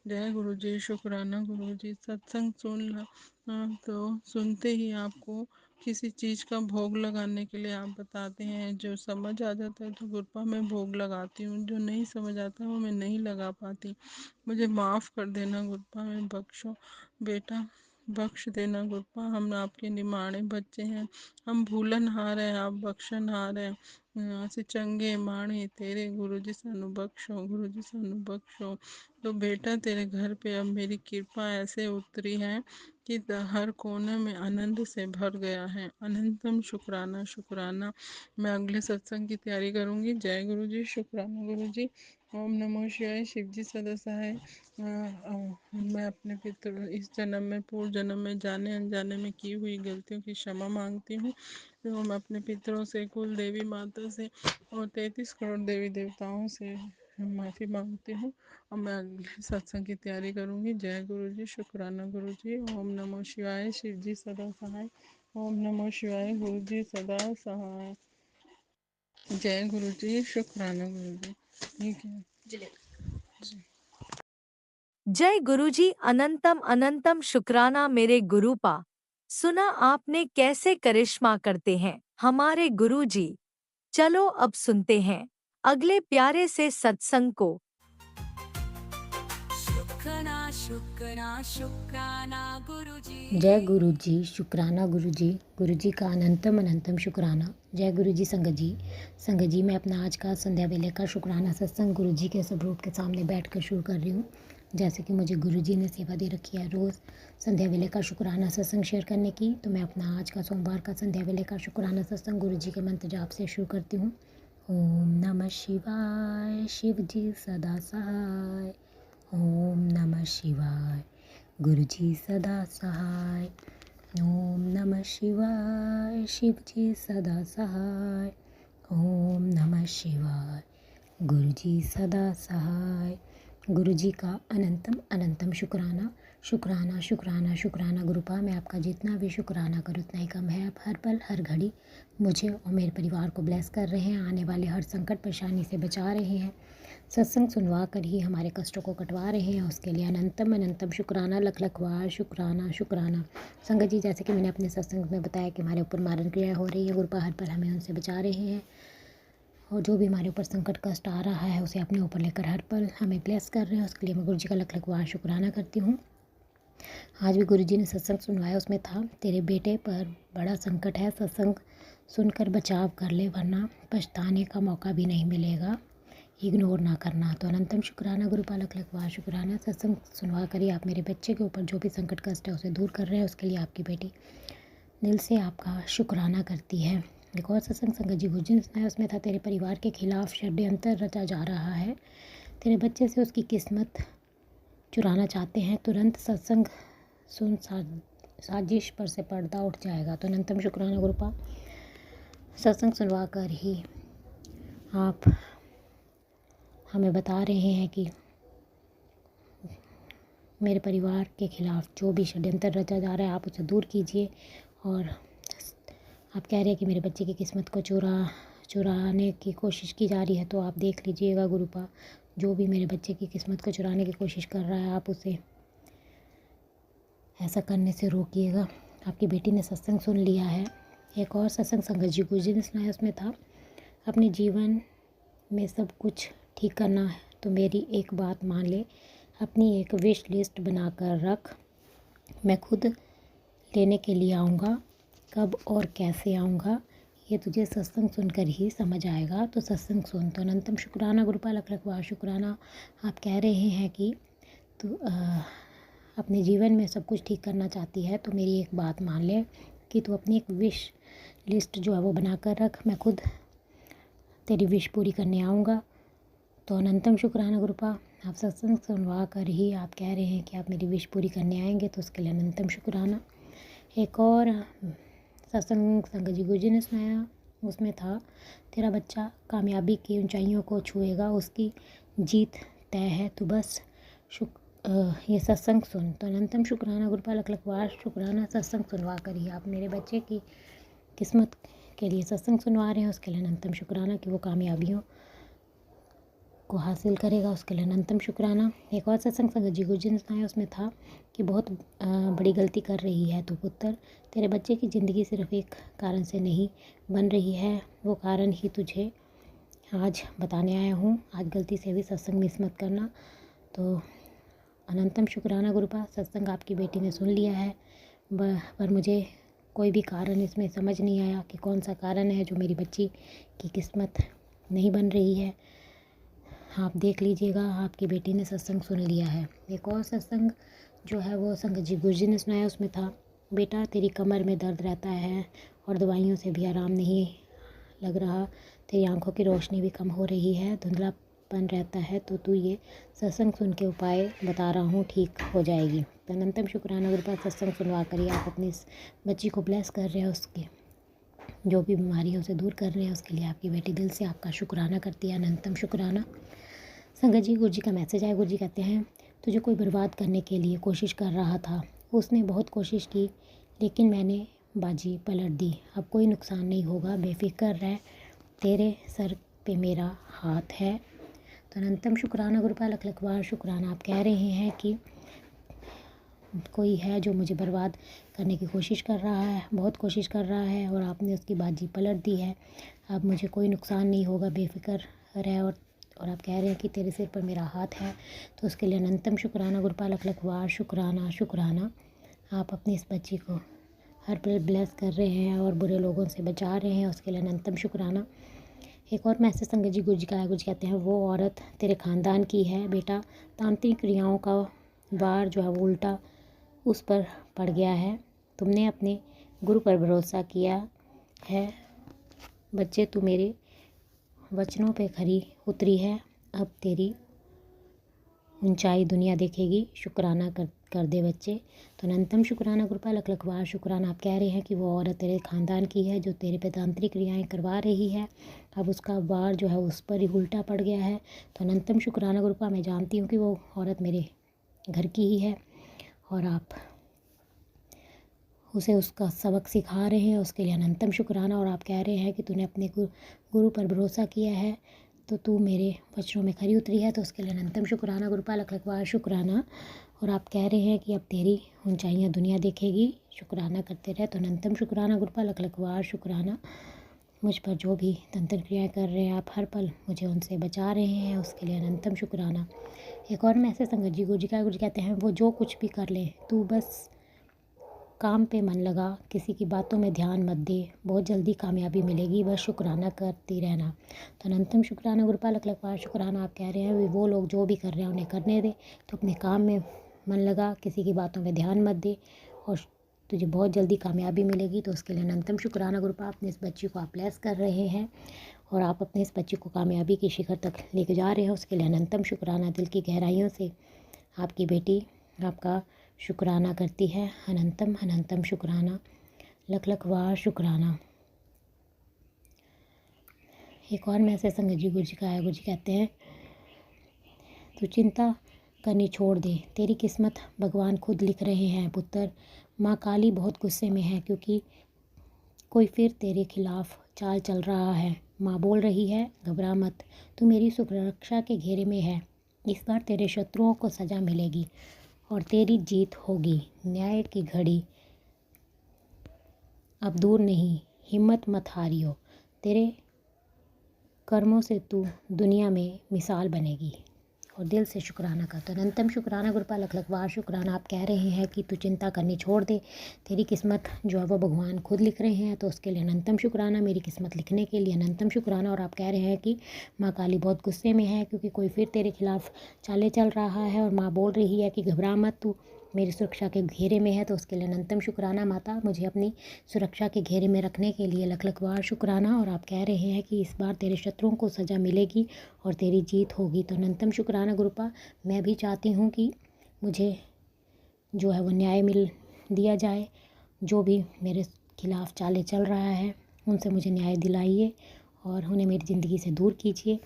जय गुरु जी, शुक्राना गुरु जी। सत्संग तो सुनते ही आपको किसी चीज़ का भोग लगाने के लिए आप बताते हैं, जो समझ आ जाता है तो गुरपा मैं भोग लगाती हूँ, जो नहीं समझ आता वो मैं नहीं लगा पाती। मुझे माफ़ कर देना गुरपा, मैं बख्शो बेटा, बख्श देना गुरपा। हम आपके निमाणे बच्चे हैं, हम भूलनहार हैं, आप बख्शनहार हैं। ਅਸੀਂ ਚੰਗੇ माणे तेरे गुरु जी सानू बख्शो, गुरु जी सानू बख्शो। तो बेटा तेरे घर पे अब मेरी कृपा ऐसे उतरी है कि हर कोने में आनंद से भर गया है। अनंतम शुक्राना शुक्राना। मैं अगले सत्संग की तैयारी करूँगी। जय गुरु जी, शुक्राना गुरु जी। ओम नमो शिवाय। शिव जी सदा सहाय। मैं अपने पितृ इस जन्म में, पूर्व जन्म में जाने अनजाने में की हुई गलतियों की क्षमा मांगती हूँ। तो मैं अपने पितरों से, कुल देवी माता से और 33 करोड़ देवी देवताओं से माफ़ी मांगती हूँ। और मैं अगले सत्संग की तैयारी करूँगी। जय गुरु जी, शुक्राना गुरु जी। ओम नमो शिवाय। शिव जी सदा सहाय। ओम नमो शिवाय। गुरु जी सदा सहाय। जय गुरु जी, शुक्राना गुरु जी। ठीक है जी। जय गुरुजी, अनंतम अनंतम शुक्राना मेरे गुरुपा। सुना आपने कैसे करिश्मा करते हैं हमारे गुरुजी। चलो अब सुनते हैं अगले प्यारे से सत्संग को। शुक्राना शुक्राना शुक्राना गुरुजी। जय गुरु जी, शुक्राना गुरु जी का अनंतम अनंतम शुक्राना। जय गुरु जी। संगत जी, मैं अपना आज का संध्या वेले का शुक्राना सत्संग गुरु जी के स्वरूप के सामने बैठकर शुरू कर रही हूँ। जैसे कि मुझे गुरु जी ने सेवा दे रखी है रोज़ संध्या वेले का शुक्राना सत्संग शेयर करने की, तो मैं अपना आज का सोमवार का संध्या वेले का शुक्राना सत्संग गुरु जी के मंत्र जाप से शुरू करती हूँ। ओम नमः शिवाय, शिव जी सदा सहाय। ओम नमः शिवाय, गुरु जी सदा सहाय। ओम नमः शिवाय, शिव जी सदा सहाय। ओम नमः शिवाय, गुरु जी सदा सहाय। गुरु जी का अनंतम अनंतम शुक्राना। शुक्राना शुक्राना शुक्राना गुरुपा। मैं आपका जितना भी शुक्राना करूँ उतना ही कम है। आप हर पल हर घड़ी मुझे और मेरे परिवार को ब्लेस कर रहे हैं, आने वाले हर संकट परेशानी से बचा रहे हैं, सत्संग सुनवा कर ही हमारे कष्टों को कटवा रहे हैं। उसके लिए अनंतम अनंतम शुक्राना, लख लख बार शुक्राना शुक्राना। संगत जी, जैसे कि मैंने अपने सत्संग में बताया कि हमारे ऊपर मारण क्रिया हो रही है, गुरुपा हर पल हमें उनसे बचा रहे हैं और जो भी हमारे ऊपर संकट कष्ट आ रहा है उसे अपने ऊपर लेकर हर पल हमें ब्लेस कर रहे हैं। उसके लिए मैं गुरु जी का लख लख बार शुक्राना करती हूँ। आज भी गुरुजी ने सत्संग सुनवाया, उसमें था तेरे बेटे पर बड़ा संकट है, सत्संग सुनकर बचाव कर ले वरना पछताने का मौका भी नहीं मिलेगा, इग्नोर ना करना। तो अनंतम शुक्राना गुरुपा, लख लख बार शुक्राना। सत्संग सुनवा कर ही आप मेरे बच्चे के ऊपर जो भी संकट कष्ट है उसे दूर कर रहे हैं। उसके लिए आपकी बेटी दिल से आपका शुक्राना करती है। एक और सत्संग संगत जी गुरुजी ने सुनाया, उसमें था तेरे परिवार के खिलाफ षड्यंत्र रचा जा रहा है, तेरे बच्चे से उसकी किस्मत चुराना चाहते हैं, तुरंत सत्संग सुन साजिश पर से पर्दा उठ जाएगा। तो अनंतम शुक्राना गुरुपा, सत्संग सुनवा कर ही आप हमें बता रहे हैं कि मेरे परिवार के खिलाफ जो भी षड्यंत्र रचा जा रहा है आप उसे दूर कीजिए। और आप कह रहे हैं कि मेरे बच्चे की किस्मत को चुराने की कोशिश की जा रही है, तो आप देख लीजिएगा गुरुपा, जो भी मेरे बच्चे की किस्मत को चुराने की कोशिश कर रहा है आप उसे ऐसा करने से रोकिएगा। आपकी बेटी ने सत्संग सुन लिया है। एक और सत्संग संगत जी गुरुजी ने सुनाया, उसमें था अपने जीवन में सब कुछ ठीक करना है तो मेरी एक बात मान ले, अपनी एक विश लिस्ट बना कर रख, मैं खुद लेने के लिए आऊँगा, कब और कैसे आऊँगा ये तुझे सत्संग सुनकर ही समझ आएगा, तो सत्संग सुन। तो अनंतम शुक्राना गुरुपा, लख लख बार शुक्राना। आप कह रहे हैं कि तू अपने जीवन में सब कुछ ठीक करना चाहती है तो मेरी एक बात मान ले कि तू अपनी एक विश लिस्ट जो है वो बना कर रख, मैं खुद तेरी विश पूरी करने आऊँगा। तो अनंतम शुक्राना गुरुपा, आप सत्संग सुनवा कर ही आप कह रहे हैं कि आप मेरी विश पूरी करने आएंगे, तो उसके लिए अनंतम शुक्राना। एक और सत्संग संगत जी गुरुजी ने सुनाया, उसमें था तेरा बच्चा कामयाबी की ऊंचाइयों को छुएगा, उसकी जीत तय है, तू बस ये सत्संग सुन। तो अनंतम शुक्राना गुरुपा, लख लख बार शुक्राना। सत्संग सुनवा कर ही आप मेरे बच्चे की किस्मत के लिए सत्संग सुनवा रहे हैं, उसके लिए अनंतम शुक्राना कि वो कामयाबियों को हासिल करेगा, उसके लिए अनंतम शुक्राना। एक और सत्संग संगत जी गुरुजी ने सुनाया, उसमें था कि बहुत बड़ी गलती कर रही है तो पुत्र, तेरे बच्चे की ज़िंदगी सिर्फ एक कारण से नहीं बन रही है, वो कारण ही तुझे आज बताने आया हूँ। आज गलती से भी सत्संग मिस मत करना। तो अनंतम शुक्राना गुरुपा, सत्संग आपकी बेटी ने सुन लिया है, पर मुझे कोई भी कारण इसमें समझ नहीं आया कि कौन सा कारण है जो मेरी बच्ची की किस्मत नहीं बन रही है। आप देख लीजिएगा, आपकी बेटी ने सत्संग सुन लिया है। एक और सत्संग जो है वो संगत जी गुरुजी ने सुनाया, उसमें था बेटा तेरी कमर में दर्द रहता है और दवाइयों से भी आराम नहीं लग रहा, तेरी आंखों की रोशनी भी कम हो रही है, धुंधलापन रहता है, तो तू ये सत्संग सुन के उपाय बता रहा हूँ, ठीक हो जाएगी। तो अनंतम शुक्राना गुरुपा, सत्संग सुनवा करिए आप अपनी इस बच्ची को ब्लेस कर रहे हैं, उसकी जो भी बीमारी है उसे दूर कर रहे हैं, उसके लिए आपकी बेटी दिल से आपका शुक्राना करती है। अनंतम शुक्राना। संगत जी गुरुजी का मैसेज आया, गुरुजी कहते हैं तुझे कोई बर्बाद करने के लिए कोशिश कर रहा था, उसने बहुत कोशिश की लेकिन मैंने बाजी पलट दी, अब कोई नुकसान नहीं होगा, बेफिक्र रह, तेरे सर पे मेरा हाथ है। तो अनंतम शुक्राना गुरुपा, लख लख बार शुक्राना। आप कह रहे हैं कि कोई है जो मुझे बर्बाद करने की कोशिश कर रहा है, बहुत कोशिश कर रहा है और आपने उसकी बाजी पलट दी है, अब मुझे कोई नुकसान नहीं होगा, बेफिक्र रह। और आप कह रहे हैं कि तेरे सिर पर मेरा हाथ है, तो उसके लिए अनंतम शुक्राना गुरुपा, लख लख बार शुक्राना शुक्राना। आप अपनी इस बच्ची को हर पल ब्लेस कर रहे हैं और बुरे लोगों से बचा रहे हैं, उसके लिए अनंतम शुक्राना। एक और मैसेज संगत जी गुरुजी का है, गुरुजी कहते हैं वो औरत तेरे ख़ानदान की है बेटा, तांत्रिक क्रियाओं का वार जो है वो उल्टा उस पर पड़ गया है, तुमने अपने गुरु पर भरोसा किया है बच्चे, तू मेरे वचनों पे खरी उतरी है, अब तेरी ऊंचाई दुनिया देखेगी, शुक्राना कर दे बच्चे। तो अनंतम शुक्राना गुरुपा, लख लख बार शुक्राना। आप कह रहे हैं कि वो औरत तेरे ख़ानदान की है जो तेरे पे तांत्रिक क्रियाएँ करवा रही है, अब उसका वार जो है उस पर ही उल्टा पड़ गया है। तो अनंतम शुक्राना गुरुपा, मैं जानती हूँ कि वो औरत मेरे घर की ही है और आप उसे उसका सबक सिखा रहे हैं, उसके लिए अनंतम शुक्राना। और आप कह रहे हैं कि तूने अपने गुरु पर भरोसा किया है तो तू मेरे वचनों में खरी उतरी है, तो उसके लिए अनंतम शुक्राना गुरुपा, लख लख बार शुक्राना। और आप कह रहे हैं कि अब तेरी ऊंचाइयां दुनिया देखेगी, शुक्राना करते रहे, तो अनंतम शुक्राना गुरुपा, लख लख बार शुक्राना। मुझ पर जो भी तंत्र क्रियाएँ कर रहे हैं आप हर पल मुझे उनसे बचा रहे हैं, उसके लिए अनंतम शुक्राना। एक और मैसेज संगत जी, गुरु जी कहते हैं वो जो कुछ भी कर ले तू बस काम पे मन लगा, किसी की बातों में ध्यान मत दे, बहुत जल्दी कामयाबी मिलेगी, बस शुक्राना करती रहना। तो अनंतम शुक्राना गुरुपा, लख लख बार शुक्राना। आप कह रहे हैं वो लोग जो भी कर रहे हैं उन्हें करने दे, तो अपने काम में मन लगा, किसी की बातों में ध्यान मत दे और तुझे बहुत जल्दी कामयाबी मिलेगी, तो उसके लिए अनंतम शुक्राना गुरुपा। अपने इस बच्ची को आप ब्लेस कर रहे हैं और आप अपने इस बच्ची को कामयाबी की शिखर तक लेके जा रहे हैं, उसके लिए अनंतम शुक्राना। दिल की गहराइयों से आपकी बेटी आपका शुक्राना करती है, अनंतम अनंतम शुक्राना, लख लख वार शुक्राना। एक और मैसेज संगत जी गुरु जी का है। गुरु जी कहते हैं तू चिंता करनी छोड़ दे, तेरी किस्मत भगवान खुद लिख रहे हैं पुत्र। माँ काली बहुत गुस्से में है क्योंकि कोई फिर तेरे खिलाफ चाल चल रहा है। माँ बोल रही है घबरा मत, तू मेरी सुरक्षा के घेरे में है, इस बार तेरे शत्रुओं को सज़ा मिलेगी और तेरी जीत होगी। न्याय की घड़ी अब दूर नहीं, हिम्मत मत हारियो, तेरे कर्मों से तू दुनिया में मिसाल बनेगी। और दिल से शुक्राना कर, तो अनंतम शुक्राना गुरुपा, लख लख बार शुक्राना। आप कह रहे हैं कि तू चिंता करनी छोड़ दे, तेरी किस्मत जो है वो भगवान खुद लिख रहे हैं, तो उसके लिए अनंतम शुक्राना। मेरी किस्मत लिखने के लिए अनंतम शुक्राना। और आप कह रहे हैं कि माँ काली बहुत गुस्से में है क्योंकि कोई फिर तेरे खिलाफ चाले चल रहा है और माँ बोल रही है कि घबरा मत, तू मेरी सुरक्षा के घेरे में है, तो उसके लिए अनंतम शुक्राना। माता मुझे अपनी सुरक्षा के घेरे में रखने के लिए लख लख बार शुक्राना। और आप कह रहे हैं कि इस बार तेरे शत्रुओं को सज़ा मिलेगी और तेरी जीत होगी, तो अनंतम शुक्राना गुरुपा। मैं भी चाहती हूँ कि मुझे जो है वो न्याय मिल दिया जाए, जो भी मेरे खिलाफ चाले चल रहा है उनसे मुझे न्याय दिलाइए और उन्हें मेरी ज़िंदगी से दूर कीजिए।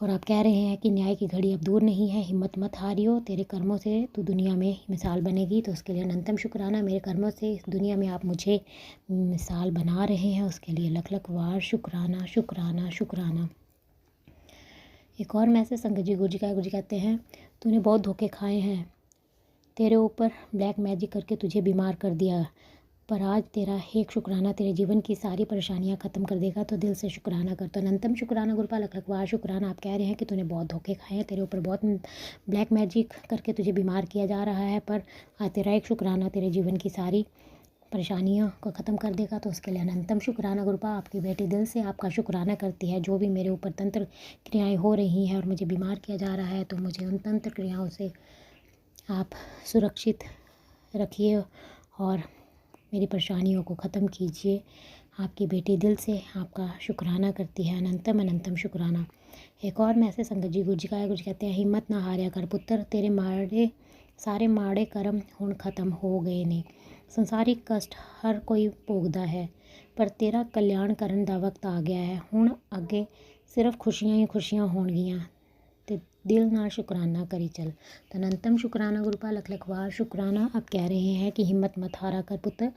और आप कह रहे हैं कि न्याय की घड़ी अब दूर नहीं है, हिम्मत मत हारियो, तेरे कर्मों से तू दुनिया में मिसाल बनेगी, तो उसके लिए अनंतम शुक्राना। मेरे कर्मों से इस दुनिया में आप मुझे मिसाल बना रहे हैं, उसके लिए लख लख वार शुक्राना शुक्राना शुक्राना। एक और मैसेज संगत जी गुरु जी का है। गुरु जी कहते हैं तूने बहुत धोखे खाए हैं, तेरे ऊपर ब्लैक मैजिक करके तुझे बीमार कर दिया, पर आज तेरा एक शुक्राना तेरे जीवन की सारी परेशानियां ख़त्म कर देगा, तो दिल से शुक्राना कर, तो अनंतम शुक्राना गुरुपा, लख लख वार शुक्राना। आप कह रहे हैं कि तूने बहुत धोखे खाए हैं, तेरे ऊपर बहुत ब्लैक मैजिक करके तुझे बीमार किया जा रहा है, पर आज तेरा एक शुक्राना तेरे जीवन की सारी परेशानियों को ख़त्म कर देगा, तो उसके लिए अनंतम शुक्राना गुरुपा। आपकी बेटी दिल से आपका शुक्राना करती है। जो भी मेरे ऊपर तंत्र क्रियाएँ हो रही हैं और मुझे बीमार किया जा रहा है, तो मुझे उन तंत्र क्रियाओं से आप सुरक्षित रखिए और मेरी परेशानियों को ख़त्म कीजिए। आपकी बेटी दिल से आपका शुक्राना करती है, अनंतम अनंतम शुक्राना। एक और मैसेज संगत जी गुरु जी का है। गुरु जी कहते हैं हिम्मत ना हारिया कर पुत्र, तेरे सारे माड़े कर्म हुण खत्म हो गए ने, संसारिक कष्ट हर कोई भोगदा है, पर तेरा कल्याण करन दा वक्त आ गया है, हुण अगे सिर्फ खुशियां ही खुशियां होणगियां, ते दिल नाल शुक्राना करी चल, तो अनंतम शुक्राना गुरुपा, लख लख वार शुक्राना। आप कह रहे हैं कि हिम्मत मत हारा कर पुत्र,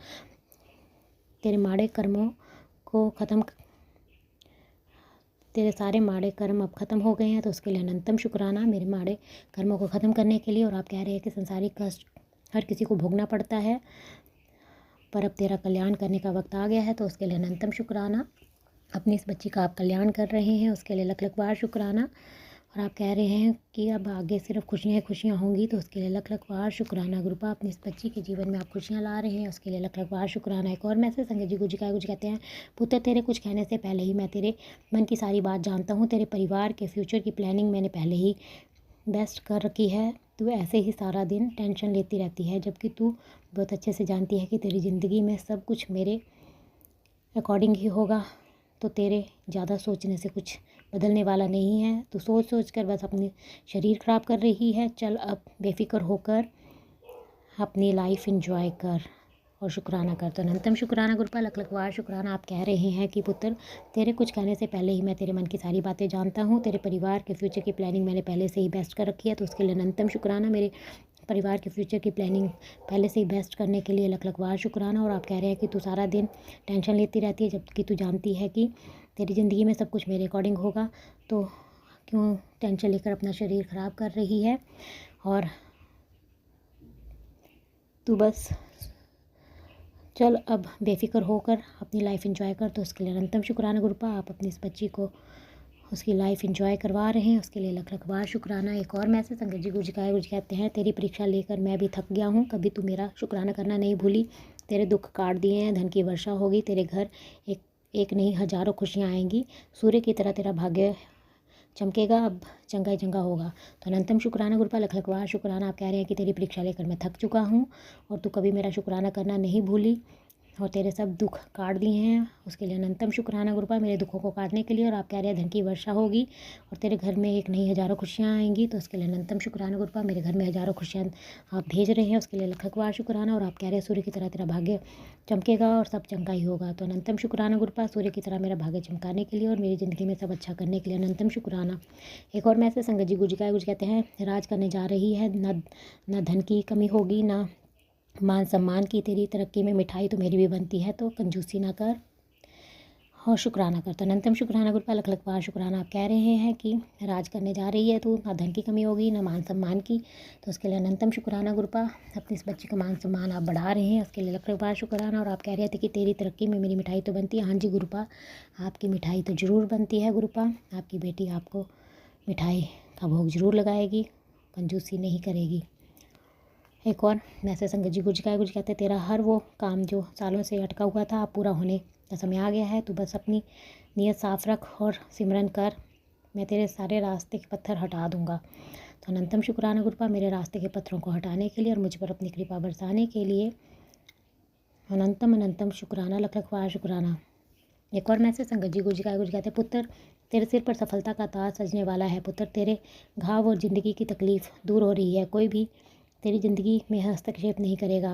तेरे माड़े कर्मों को ख़त्म, तेरे सारे माड़े कर्म अब ख़त्म हो गए हैं, तो उसके लिए अनंतम शुक्राना मेरे माड़े कर्मों को ख़त्म करने के लिए। और आप कह रहे हैं कि संसारिक कष्ट हर किसी को भोगना पड़ता है, पर अब तेरा कल्याण करने का वक्त आ गया है, तो उसके लिए अनंतम शुक्राना। अपनी इस बच्ची का आप कल्याण कर रहे हैं, उसके लिए लख लख बार शुक्राना। और आप कह रहे हैं कि अब आगे सिर्फ खुशियाँ खुशियाँ होंगी, तो उसके लिए लख लख बार शुक्राना गुरुपा। अपनी इस बच्ची के जीवन में आप खुशियाँ ला रहे हैं, उसके लिए लख लख बार शुक्राना। एक और मैसेज संगत जी गुरु जी का है। गुरु जी कहते हैं पुत्र तेरे कुछ कहने से पहले ही मैं तेरे मन की सारी बात जानता हूँ, तेरे परिवार के फ्यूचर की प्लानिंग मैंने पहले ही बेस्ट कर रखी है, तू ऐसे ही सारा दिन टेंशन लेती रहती है, जबकि तू बहुत अच्छे से जानती है कि तेरी ज़िंदगी में सब कुछ मेरे अकॉर्डिंग ही होगा, तो तेरे ज़्यादा सोचने से कुछ बदलने वाला नहीं है। तू सोच सोच कर बस अपनी शरीर ख़राब कर रही है। चल अब बेफिक्र होकर अपनी लाइफ एंजॉय कर और शुक्राना कर, तो अनंतम शुक्राना गुरुपा, लख लख वार शुक्राना। आप कह रहे हैं कि पुत्र तेरे कुछ कहने से पहले ही मैं तेरे मन की सारी बातें जानता हूँ, तेरे परिवार के फ्यूचर की प्लानिंग मैंने पहले से ही बेस्ट कर रखी है, तो उसके लिए अनंतम शुक्राना। मेरे परिवार के फ्यूचर की प्लानिंग पहले से ही बेस्ट करने के लिए लख लख बार शुक्राना। और आप कह रहे हैं कि तू सारा दिन टेंशन लेती रहती है, जबकि तू जानती है कि तेरी ज़िंदगी में सब कुछ मेरे अकॉर्डिंग होगा, तो क्यों टेंशन लेकर अपना शरीर ख़राब कर रही है। और तू बस चल अब बेफिक्र होकर अपनी लाइफ एंजॉय कर। तो उसके लिए अनंतम शुक्राना गुरुपा, आप अपनी इस बच्ची को उसकी लाइफ एंजॉय करवा रहे हैं, उसके लिए लख लख बार शुक्राना। एक और मैसेज संगत जी गुरु जी कहते हैं, तेरी परीक्षा लेकर मैं भी थक गया हूँ, कभी तू मेरा शुक्राना करना नहीं भूली। तेरे दुख काट दिए हैं, धन की वर्षा होगी, तेरे घर एक नहीं हज़ारों खुशियाँ आएंगी, सूर्य की तरह तेरा भाग्य चमकेगा, अब चंगा ही चंगा होगा। तो अनंतम शुक्राना गुरुपा, लख लख बार शुक्राना। आप कह रहे हैं कि तेरी परीक्षा लेकर मैं थक चुका हूँ और तू कभी मेरा शुक्राना करना नहीं भूली और तेरे सब दुख काट दिए हैं, उसके लिए अनंतम शुक्राना गुरुपा, मेरे दुखों को काटने के लिए। और आप कह रहे हैं धन की वर्षा होगी और तेरे घर में एक नहीं हज़ारों खुशियाँ आएंगी, तो उसके लिए अनंतम शुक्राना गुरुपा, मेरे घर में हज़ारों खुशियाँ आप भेज रहे हैं, उसके लिए लख लख बार शुक्राना। और आप कह रहे हैं सूर्य की तरह तेरा भाग्य चमकेगा और सब चमका ही होगा, तो अनंतम शुक्राना गुरुपा, सूर्य की तरह मेरा भाग्य चमकाने के लिए और मेरी ज़िंदगी में सब अच्छा करने के लिए अनंतम शुक्राना। एक और मैसेज संगत जी गुरु जी कहते हैं, राज करने जा रही है, न धन की कमी होगी, ना मान सम्मान की, तेरी तरक्की में मिठाई तो मेरी भी बनती है, तो कंजूसी ना कर और शुक्राना कर। तो अनंतम शुक्राना गुरुपा, लख लख बार शुक्राना। आप कह रहे हैं कि राज करने जा रही है तो ना धन की कमी होगी, ना मान सम्मान की, तो उसके लिए अनंतम शुक्राना गुरुपा, अपनी इस बच्ची का मान सम्मान आप बढ़ा रहे हैं, उसके लिए लख लख बार शुक्राना। और आप कह रहे थे कि तेरी तरक्की में मेरी मिठाई तो बनती है। हाँ जी गुरुपा, आपकी मिठाई तो ज़रूर बनती है गुरुपा, आपकी बेटी आपको मिठाई का भोग ज़रूर लगाएगी, कंजूसी नहीं करेगी। एक और मैसेज संगत जी गुरु जी कहते हैं, तेरा हर वो काम जो सालों से अटका हुआ था अब पूरा होने का समय आ गया है, तू बस अपनी नीयत साफ रख और सिमरन कर, मैं तेरे सारे रास्ते के पत्थर हटा दूंगा। तो अनंतम शुक्राना गुरुपा, मेरे रास्ते के पत्थरों को हटाने के लिए और मुझ पर अपनी कृपा बरसाने के लिए अनंतम अनंतम शुक्राना, लख लख बार शुक्राना। एक और मैसेज संगत जी गुरु जी कहते हैं, पुत्र तेरे सिर पर सफलता का ताज सजने वाला है, पुत्र तेरे घाव और ज़िंदगी की तकलीफ़ दूर हो रही है, कोई भी तेरी ज़िंदगी में हस्तक्षेप नहीं करेगा,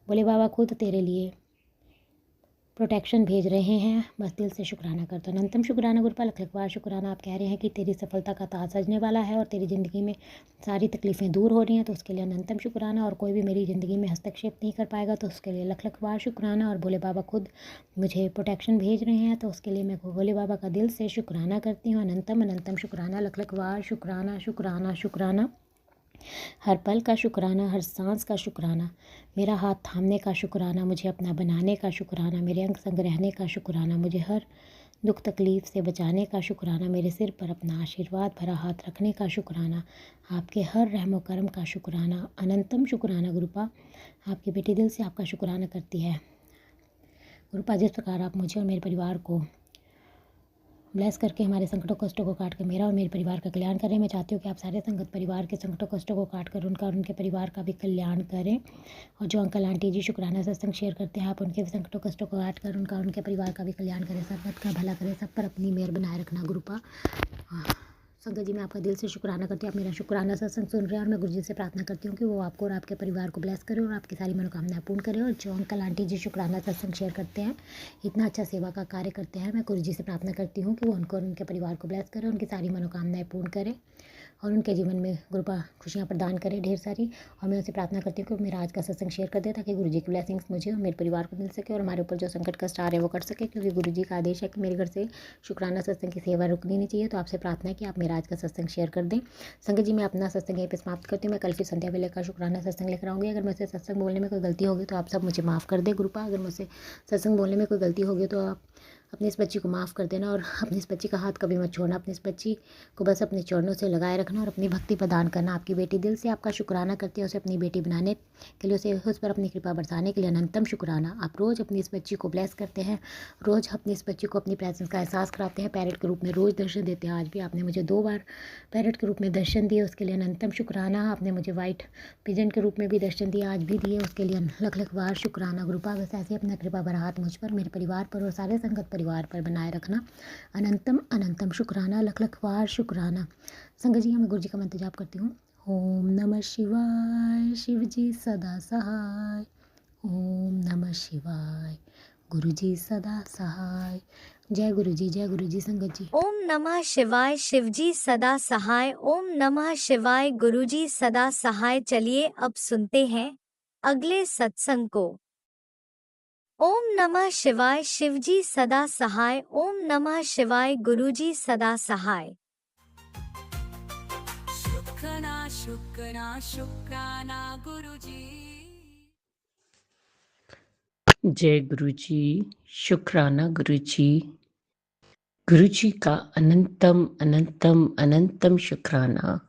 बोले बाबा खुद तेरे लिए प्रोटेक्शन भेज रहे हैं, बस दिल से शुक्राना कर। तो अनंतम शुक्राना गुरुपा, लख लख बार शुक्राना। आप कह रहे हैं कि तेरी सफलता का ताज सजने वाला है और तेरी ज़िंदगी में सारी तकलीफ़ें दूर हो रही हैं, तो उसके लिए अनंतम शुक्राना। और कोई भी मेरी ज़िंदगी में हस्तक्षेप नहीं कर पाएगा, तो उसके लिए लख लख बार शुक्राना। और भोले बाबा खुद मुझे प्रोटेक्शन भेज रहे हैं, तो उसके लिए मैं भोले बाबा का दिल से शुक्राना करती हूँ। अनंतम अनंतम शुक्राना, लख लख बार शुक्राना शुक्राना शुक्राना। हर पल का शुक्राना, हर सांस का शुक्राना, मेरा हाथ थामने का शुक्राना, मुझे अपना बनाने का शुक्राना, मेरे अंग संग रहने का शुक्राना, मुझे हर दुख तकलीफ़ से बचाने का शुक्राना, मेरे सिर पर अपना आशीर्वाद भरा हाथ रखने का शुक्राना, आपके हर रहमो करम का शुक्राना, अनंतम शुक्राना गुरुपा। आपकी बेटी दिल से आपका शुक्राना करती है गुरुपा, जिस प्रकार आप मुझे और मेरे परिवार को ब्लेस करके हमारे संकटों कष्टों को काट कर मेरा और मेरे परिवार का कल्याण करें। मैं चाहती हूँ कि आप सारे संगत परिवार के संकटों कष्टों को काट कर उनका और उनके परिवार का भी कल्याण करें। और जो अंकल आंटी जी शुक्राना सत्संग शेयर करते हैं, आप उनके भी संकटों कष्टों को काट कर उनका और उनके परिवार का भी कल्याण करें, संगत का भला करें, सब पर अपनी मेहर बनाए रखना गुरुपा। संगत जी मैं आपका दिल से शुक्राना करती हूँ, आप मेरा शुक्राना सत्संग सुन रहे हैं, और मैं गुरु जी से प्रार्थना करती हूँ कि वो आपको और आपके परिवार को ब्लेस करे और आपकी सारी मनोकामनाएं पूर्ण करे। और जो अंकल आंटी जी शुक्राना सत्संग शेयर करते हैं, इतना अच्छा सेवा का कार्य करते हैं, मैं गुरु जी से प्रार्थना करती हूँ कि वो उनको और उनके परिवार को ब्लेस करे, उनकी सारी मनोकामनाएं पूर्ण करे और उनके जीवन में गुरुपा खुशियाँ प्रदान करे ढेर सारी। और मैं उनसे प्रार्थना करती हूँ कि मेरा आज का सत्संग शेयर कर दे, ताकि गुरु जी की ब्लेसिंग्स मुझे और मेरे परिवार को मिल सके और हमारे ऊपर जो संकट कष्ट आ रहे हैं वो कट सके, क्योंकि गुरु जी का आदेश है कि मेरे घर से शुक्राना सत्संग की सेवा रुकनी नहीं चाहिए। तो आपसे प्रार्थना है कि आप मेरा आज का सत्संग शेयर कर दें। संगत जी मैं अपना सत्संग यहीं पे समाप्त करती हूँ। मैं कल फिर संध्या वेले का शुक्राना सत्संग लेकर आऊँगी। अगर मुझसे सत्संग बोलने में कोई गलती होगी तो आप सब मुझे माफ़ कर दें गुरुपा। अगर मुझसे सत्संग बोलने में कोई गलती होगी तो आप अपनी इस बच्ची को माफ़ कर देना और अपनी इस बच्ची का हाथ कभी मत छोड़ना। अपनी इस बच्ची को बस अपने चरणों से लगाए रखना और अपनी भक्ति प्रदान करना। आपकी बेटी दिल से आपका शुक्राना करती है, उसे अपनी बेटी बनाने के लिए, उस पर अपनी कृपा बरसाने के लिए अनंतम शुक्राना। आप रोज़ अपनी इस बच्ची को ब्लेस करते हैं, रोज़ अपनी इस बच्ची को अपनी प्रेजेंस का एहसास कराते हैं, पैरेट के रूप में रोज़ दर्शन देते हैं। आज भी आपने मुझे 2 बार पैरेट के रूप में दर्शन दिए, उसके लिए अनंतम शुक्राना। आपने मुझे वाइट पिजन के रूप में भी दर्शन दिया, आज भी दिए, उसके लिए लख लख बार शुक्राना गुरुपा। बस ऐसे अपना कृपा भरा हाथ मुझ पर, मेरे परिवार पर और सारे संगत परिवार पर बनाए रखना। अनंतम अनंतम शुक्राना, लख लख बार शुक्राना। संगत जी मैं गुरु जी का मंत्र जाप करती हूँ। ओम नमः शिवाय, शिव जी सदा सहाय। ओम नमः शिवाय, गुरु जी सदा सहाय। जय गुरु जी संगत जी। ओम नमः शिवाय शिवजी सदा सहाय। ओम नमः शिवाय गुरुजी सदा सहाय। चलिए अब सुनते हैं अगले सत्संग को। ओम नमः शिवाय शिवजी सदा सहाय। ओम नमः शिवाय गुरुजी सदा सहाय। शुक्राना गुरुजी। जय गुरु जी, शुक्राना गुरु जी। गुरु जी का अनंतम अनंतम अनंतम शुक्राना।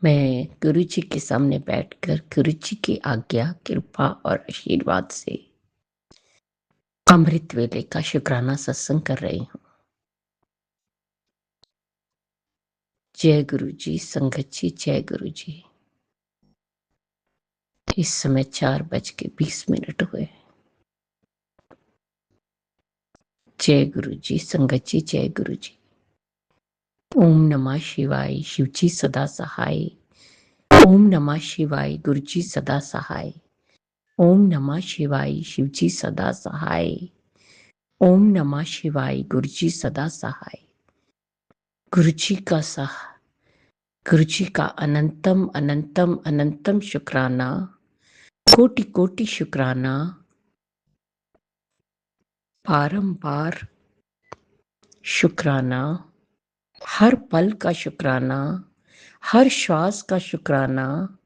मैं गुरु जी के सामने बैठकर गुरु जी की आज्ञा, कृपा और आशीर्वाद से अमृत वेले का शुक्राना सत्संग कर रही हूँ। जय गुरु जी संगत जी, जय गुरु जी। इस समय 4:20 हुए। जय गुरु जी संगत जी, जय गुरु जी। ओम नमः शिवाय शिवजी सदा सहाय। ओम नमः शिवाय गुरुजी सदा सहाय। ओम नमः शिवाय शिवजी सदा सहाय। ओम नमः शिवाय गुरुजी सदा सहाय। गुरुजी का अनंतम अनंतम अनंतम शुक्राना, कोटि कोटि शुक्राना, बारंबार शुक्राना, हर पल का शुक्राना, हर श्वास का शुक्राना,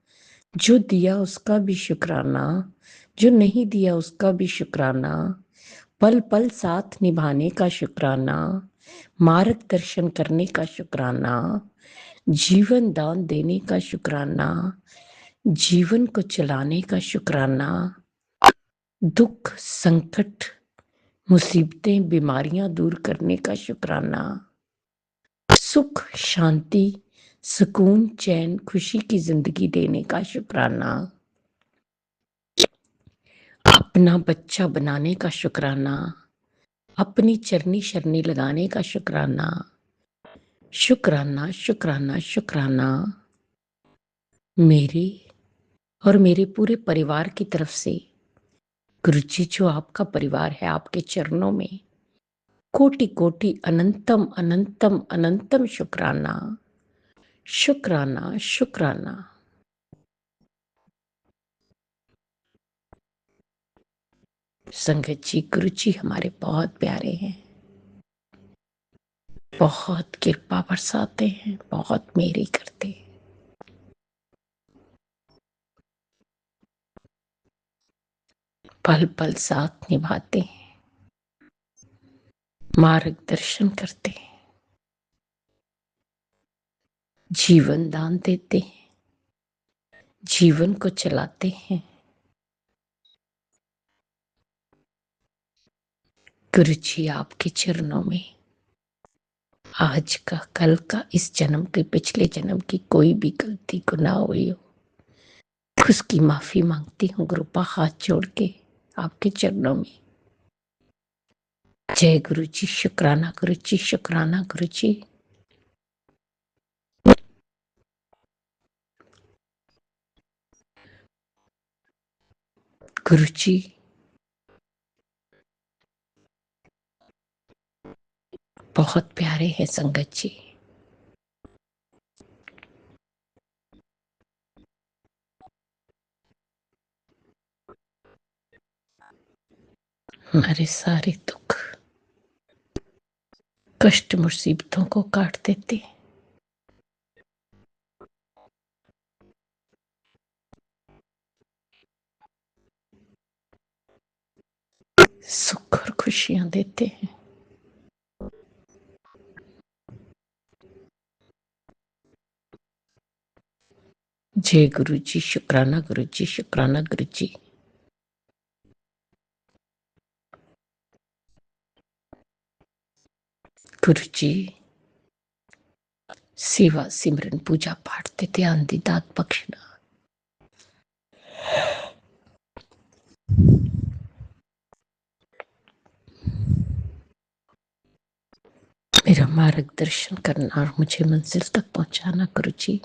जो दिया उसका भी शुक्राना, जो नहीं दिया उसका भी शुक्राना, पल पल साथ निभाने का शुक्राना, मार्गदर्शन करने का शुक्राना, जीवन दान देने का शुक्राना, जीवन को चलाने का शुक्राना, दुख संकट मुसीबतें बीमारियां दूर करने का शुक्राना, सुख शांति सुकून चैन खुशी की जिंदगी देने का शुक्राना, अपना बच्चा बनाने का शुक्राना, अपनी चरनी शरनी लगाने का शुक्राना, शुक्राना शुक्राना शुक्राना मेरे और मेरे पूरे परिवार की तरफ से। गुरुजी जो आपका परिवार है, आपके चरणों में कोटि कोटि अनंतम अनंतम अनंतम शुक्राना शुक्राना शुक्राना। संगत जी, गुरु जी हमारे बहुत प्यारे हैं, बहुत कृपा बरसाते हैं, बहुत मेरी करते हैं। पल पल साथ निभाते हैं, मार्गदर्शन करते हैं, जीवन दान देते हैं, जीवन को चलाते हैं। गुरु जी आपके चरणों में आज का, कल का, इस जन्म के, पिछले जन्म की कोई भी गलती गुनाह हुई हो, उसकी माफी मांगती हूँ गुरुपा हाथ जोड़ के आपके चरणों में। जय गुरु जी, शुक्राना गुरु जी, शुक्राना गुरु जी। गुरु जी बहुत प्यारे हैं संगत जी। हमारे सारे दुख कष्ट मुसीबतों को काट देते हैं। सुख और खुशियां देते हैं। जय गुरु जी, शुक्राना गुरु जी, शुक्राना गुरु जी। गुरु जी सेवा सिमरन पूजा पाठ ते ध्यान दी दात बख्शना। मेरा मार्गदर्शन करना और मुझे मंजिल तक पहुंचाना गुरु जी।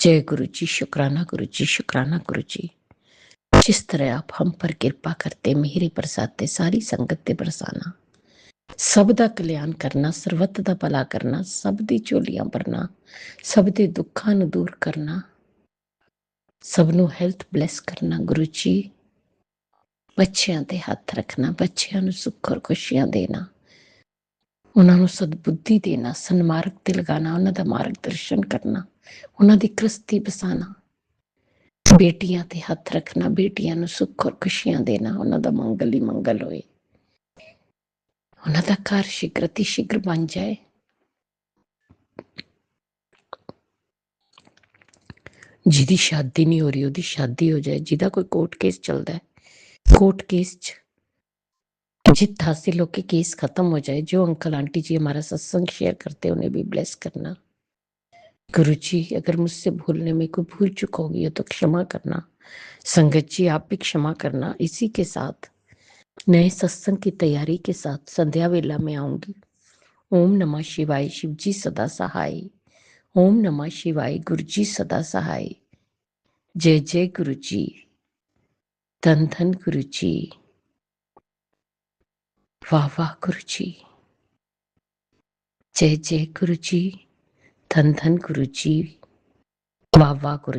जय गुरु जी, शुक्राना गुरु जी, शुक्राना गुरु जी। जिस तरह आप हम पर किरपा करते, मेरे बरसाते, सारी संगत ते बरसाना, सब दा कल्याण करना, सर्वत दा भला करना, सब दी झोलियां भरना, सब दे दुखां नूं दूर करना, सब नूं हैल्थ ब्लैस करना। गुरु जी ਬੱਚਿਆਂ ਤੇ ਹੱਥ ਰੱਖਣਾ, ਬੱਚਿਆਂ ਨੂੰ ਸੁੱਖ ਔਰ ਖੁਸ਼ੀਆਂ ਦੇਣਾ, ਉਹਨਾਂ ਨੂੰ ਸਦਬੁੱਧੀ ਦੇਣਾ, ਸਨਮਾਰਗ ਤੇ ਲਗਾਣਾ, ਉਹਨਾਂ ਦਾ ਮਾਰਗਦਰਸ਼ਨ ਕਰਨਾ, ਉਹਨਾਂ ਦੀ ਕ੍ਰਿਸਤੀ ਬਸਾਣਾ, ਬੇਟੀਆਂ ਤੇ ਹੱਥ ਰੱਖਣਾ, ਬੇਟੀਆਂ ਨੂੰ ਸੁੱਖ ਔਰ ਖੁਸ਼ੀਆਂ ਦੇਣਾ, ਉਹਨਾਂ ਦਾ ਮੰਗਲ ਹੀ ਮੰਗਲ ਹੋਏ, ਉਹਨਾਂ ਦਾ ਘਰ ਸ਼ੀਘਰ ਅਤੀ ਸ਼ੀਘਰ ਬਣ ਜਾਏ। ਜਿਹਦੀ ਸ਼ਾਦੀ ਨਹੀਂ ਹੋ ਰਹੀ ਉਹਦੀ ਸ਼ਾਦੀ ਹੋ ਜਾਏ, ਜਿਹਦਾ ਕੋਈ ਕੋਰਟ ਕੇਸ ਚੱਲਦਾ ਹੈ कोर्ट केस च जित हासिल होके केस खत्म हो जाए। जो अंकल आंटी जी हमारा सत्संग शेयर करते हैं उन्हें भी ब्लेस करना। गुरु जी अगर मुझसे भूलने में कोई भूल चुका होगी तो क्षमा करना। संगत जी आप भी क्षमा करना। इसी के साथ नए सत्संग की तैयारी के साथ संध्या वेला में आऊंगी। ओम नमः शिवाय, शिव जी सदा सहाय। ओम नमः शिवाय, गुरु जी सदा सहाय। जय जय गुरु जी, धन धन गुरु जी, वाह वाह गुरु जी, जय जय गुरु जी, धन धन गुरु जी, वाह वाह गुरु